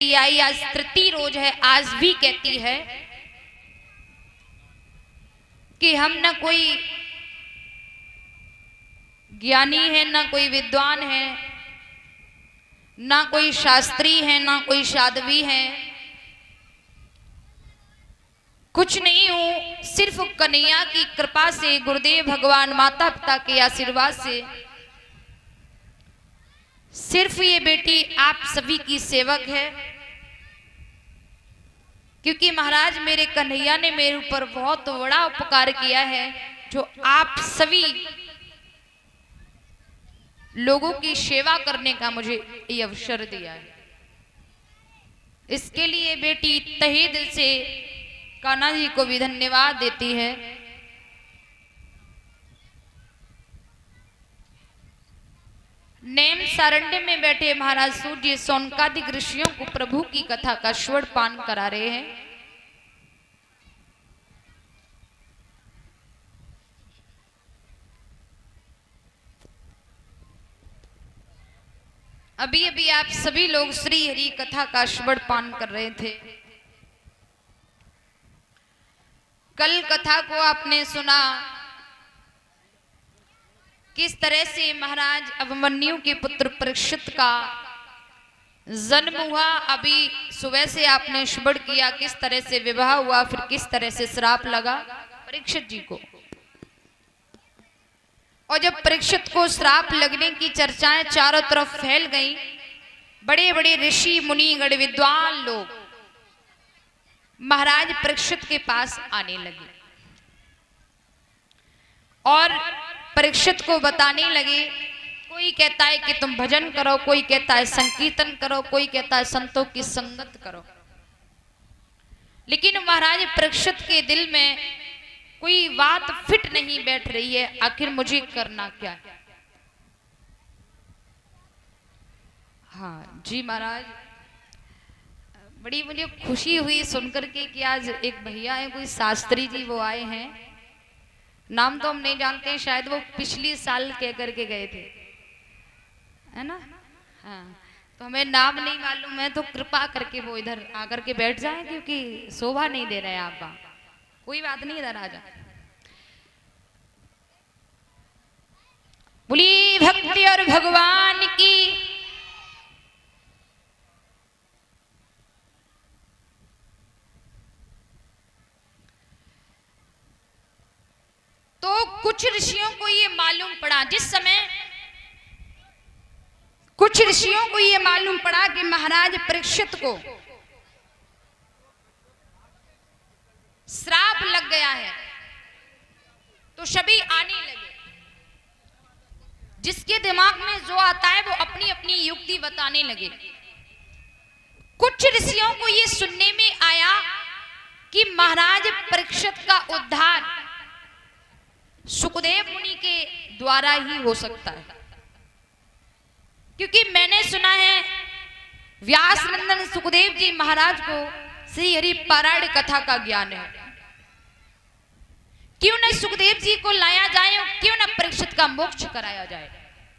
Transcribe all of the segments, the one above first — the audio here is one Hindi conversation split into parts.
आई आज तृतीय रोज है, आज भी कहती है कि हम न कोई ज्ञानी है, ना कोई विद्वान है, ना कोई शास्त्री है, ना कोई साध्वी है, कुछ नहीं हूं, सिर्फ कन्हैया की कृपा से, गुरुदेव भगवान माता पिता के आशीर्वाद से सिर्फ ये बेटी आप सभी की सेवक है। क्योंकि महाराज मेरे कन्हैया ने मेरे ऊपर बहुत बड़ा उपकार किया है, जो आप सभी लोगों की सेवा करने का मुझे ये अवसर दिया है। इसके लिए बेटी तहे दिल से कान्हा जी को भी धन्यवाद देती है। नेम सारण्य में बैठे महाराज सूर्य सौनकादिक ऋषियों को प्रभु की कथा का श्रवण पान करा रहे हैं। अभी अभी आप सभी लोग श्री हरि कथा का श्रवण पान कर रहे थे। कल कथा को आपने सुना, किस तरह से महाराज अभिमन्यु के पुत्र परीक्षित का जन्म हुआ। अभी सुबह से आपने श्रवण किया किस तरह से विवाह हुआ, फिर किस तरह से श्राप लगा परीक्षित जी को। और जब परीक्षित को श्राप लगने की चर्चाएं चारों तरफ फैल गईं, बड़े बड़े ऋषि मुनि गण विद्वान लोग महाराज परीक्षित के पास आने लगे और परीक्षित को बताने लगे। कोई कहता है कि तुम भजन करो, कोई कहता है संकीर्तन करो, कोई कहता है संतों की संगत करो। लेकिन महाराज परीक्षित के दिल में कोई बात फिट नहीं बैठ रही है, आखिर मुझे करना क्या है। हाँ जी महाराज, बड़ी मुझे खुशी हुई सुनकर के कि आज एक भैया है, कोई शास्त्री जी, वो आए हैं। नाम तो हम नहीं जानते हैं, शायद वो पिछली साल कह करके गए थे, है ना। हाँ, तो हमें नाम नहीं मालूम है, तो कृपा करके वो इधर आकर के बैठ जाए, क्योंकि शोभा नहीं दे रहे आप। कोई बात नहीं, इधर आ जाए। बोली भक्ति और भगवान की। तो कुछ ऋषियों को ये मालूम पड़ा, जिस समय कुछ ऋषियों को ये मालूम पड़ा कि महाराज परीक्षित को श्राप लग गया है, तो सभी आने लगे। जिसके दिमाग में जो आता है वो अपनी अपनी युक्ति बताने लगे। कुछ ऋषियों को ये सुनने में आया कि महाराज परीक्षित का उद्धार सुखदेव मुनि के द्वारा ही हो सकता है। क्योंकि मैंने सुना है व्यास नंदन सुखदेव जी महाराज को श्री हरि पारायण कथा का ज्ञान है। क्यों न सुखदेव जी को लाया जाए, क्यों न परीक्षित का मोक्ष कराया जाए,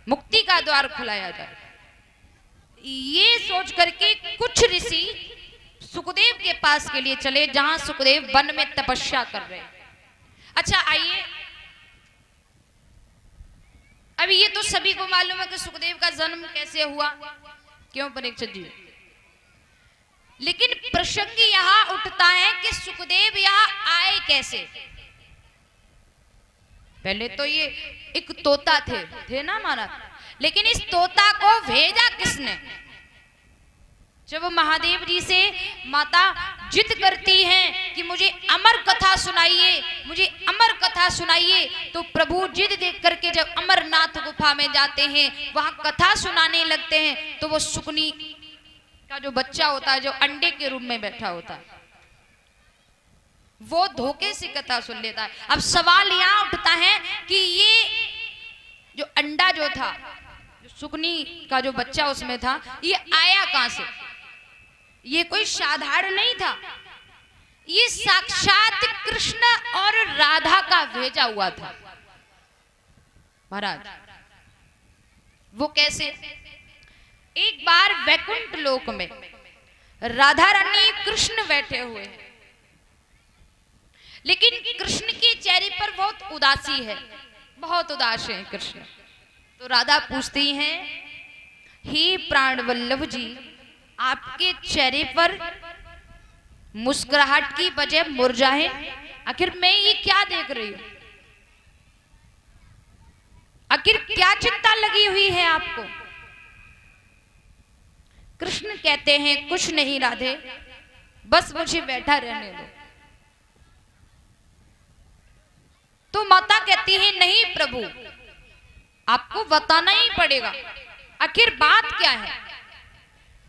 मुक्ति का द्वार खुलाया जाए। ये सोच करके कुछ ऋषि सुखदेव के पास के लिए चले, जहां सुखदेव वन में तपस्या कर रहे। अच्छा आइए, अभी ये तो सभी को मालूम है कि सुखदेव का जन्म कैसे हुआ, क्यों परीक्षित जी। लेकिन प्रसंग यहां उठता है कि सुखदेव यहां आए कैसे। पहले तो ये एक तोता थे ना महाराज, लेकिन इस तोता को भेजा किसने। जब महादेव जी से माता जिद करती हैं कि मुझे अमर कथा सुनाइए, मुझे अमर कथा सुनाइए, तो प्रभु जिद देख करके जब अमरनाथ गुफा में जाते हैं, वहां कथा सुनाने लगते हैं, तो वो सुकनी का जो बच्चा होता है, जो अंडे के रूप में बैठा होता है, वो धोखे से कथा सुन लेता है। अब सवाल यहां उठता है कि ये जो अंडा जो था, जो सुकनी का जो बच्चा उसमें था, ये आया कहां से। ये कोई साधारण नहीं था, ये साक्षात कृष्ण और राधा का भेजा हुआ था महाराज। वो कैसे। एक बार वैकुंठ लोक में राधा रानी कृष्ण बैठे हुए हैं, लेकिन कृष्ण के चेहरे पर बहुत उदासी है, बहुत उदास है कृष्ण। तो राधा पूछती हैं, हे प्राण वल्लभ जी, आपके चेहरे पर मुस्कुराहट की बजाय मुरझाए, आखिर मैं ये क्या देख रही हूं? आखिर क्या चिंता लगी हुई है आपको? कृष्ण कहते हैं, कुछ नहीं राधे, बस मुझे बैठा रहने दो। तो माता कहती है, नहीं प्रभु, आपको बताना ही पड़ेगा, आखिर बात क्या है?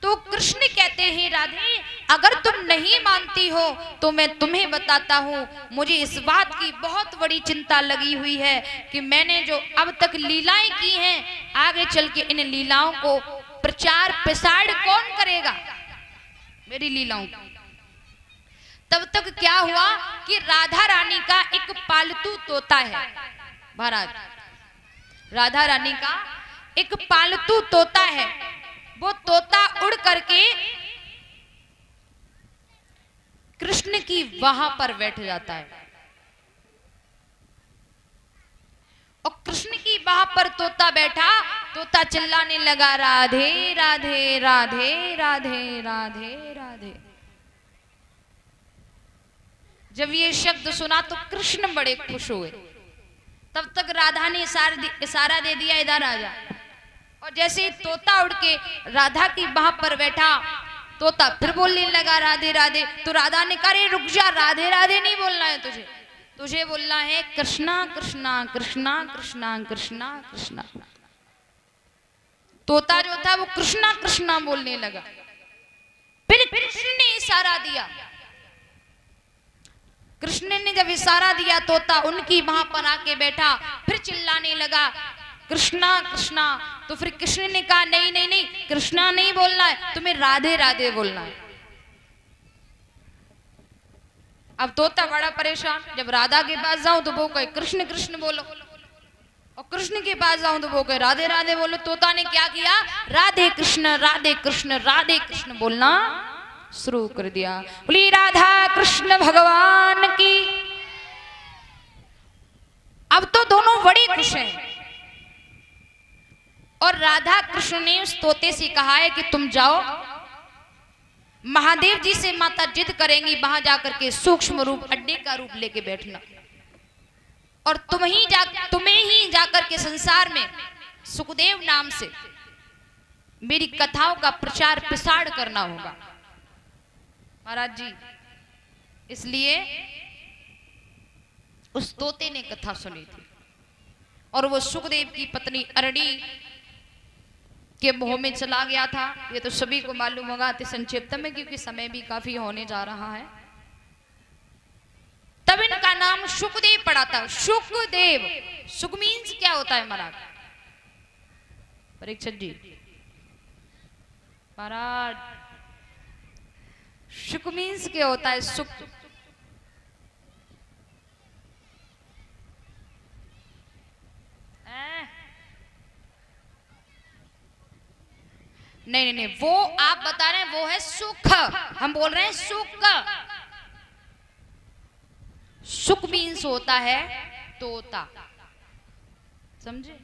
तो कृष्ण कहते हैं, राधे अगर तुम नहीं मानती हो तो मैं तुम्हें बताता हूं, मुझे इस बात की बहुत बड़ी चिंता लगी हुई है कि मैंने जो अब तक लीलाएं की हैं, आगे चल के इन लीलाओं को प्रचार प्रसार कौन करेगा? मेरी लीलाओं। तब तक क्या हुआ कि राधा रानी का एक पालतू तोता है महाराज, राधा रानी का एक पालतू तोता है। वो तोता उड़ करके कृष्ण की वहां पर बैठ जाता है, और कृष्ण की वहां पर तोता बैठा, तोता चिल्लाने लगा, राधे राधे राधे राधे राधे राधे। जब ये शब्द सुना तो कृष्ण बड़े खुश हुए। तब तक राधा ने इशारा दे दिया, इधर आ जा। और जैसे तोता उड़ के राधा की बाह पर बैठा, तोता फिर बोलने लगा, राधे राधे। तो राधा ने कहा, रुक जा, राधे राधे नहीं बोलना है तुझे, तुझे बोलना है कृष्णा कृष्णा कृष्णा कृष्णा कृष्णा कृष्णा। तोता जो था वो कृष्णा कृष्णा बोलने लगा। फिर कृष्ण ने इशारा दिया, कृष्ण ने जब इशारा दिया, तोता उनकी वहां पर आके बैठा, फिर चिल्लाने लगा, कृष्णा कृष्णा। तो फिर कृष्ण ने कहा, नहीं नहीं नहीं, कृष्णा नहीं बोलना है, तुम्हें राधे राधे बोलना है। अब तोता बड़ा परेशान, जब राधा के पास जाऊं तो वो कहे कृष्ण कृष्ण बोलो, और कृष्ण के पास जाऊं तो वो कहे राधे राधे बोलो। तोता ने क्या किया, राधे कृष्ण राधे कृष्ण बोलना शुरू कर दिया। बोली राधा कृष्ण भगवान की। अब तो दोनों बड़े खुश हैं, और राधा कृष्ण ने उस तोते से कहा है कि तुम जाओ, महादेव जी से माता जिद करेंगी, वहां जाकर के सूक्ष्म रूप अड्डे का रूप लेके बैठना, और तुम्हें ही जाकर के संसार में सुखदेव नाम से मेरी कथाओं का प्रचार प्रसार करना होगा। महाराज जी, इसलिए उस तोते ने कथा सुनी थी, और वो सुखदेव की पत्नी अरणी के मुंह में चला गया था। ये तो सभी को मालूम होगा अति संक्षिप्त में, क्योंकि समय भी काफी होने जा रहा है। तब इनका नाम सुखदेव पड़ा था। सुखदेव, सुख मीन्स क्या होता है महाराज? परीक्षित जी महाराज, सुख मीन्स क्या होता है? सुख, नहीं नहीं, वो आप बता रहे हैं वो है सुख, हम बोल रहे हैं सुख। सुख मीन्स होता है तोता, समझे?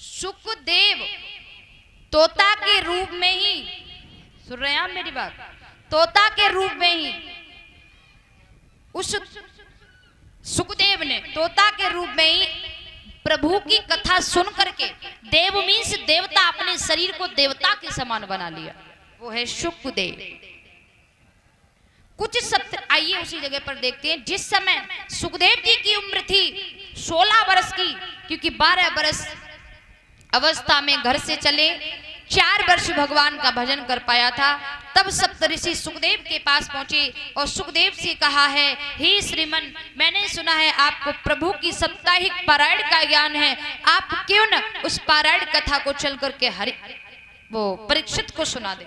सुखदेव तोता के रूप में ही, सुन रहे हैं आप मेरी बात? तोता के रूप में ही उस सुखदेव ने तोता के रूप में ही प्रभु की कथा सुन करके, देव मीन्स देवता, अपने शरीर को देवता के समान बना लिया, वो है सुखदेव। कुछ सत्य आइए उसी जगह पर देखते हैं। जिस समय सुखदेव जी की उम्र थी 16 वर्ष की, क्योंकि 12 वर्ष अवस्था में घर से चले, 4 वर्ष भगवान का भजन कर पाया था, तब सप्तऋषि सुखदेव के पास पहुंचे और सुखदेव से कहा है, हे श्रीमन, मैंने सुना है आपको प्रभु की साप्ताहिक पारायण का ज्ञान है, आप क्यों न उस पारायण कथा को चल करके वो परीक्षित को सुना दे।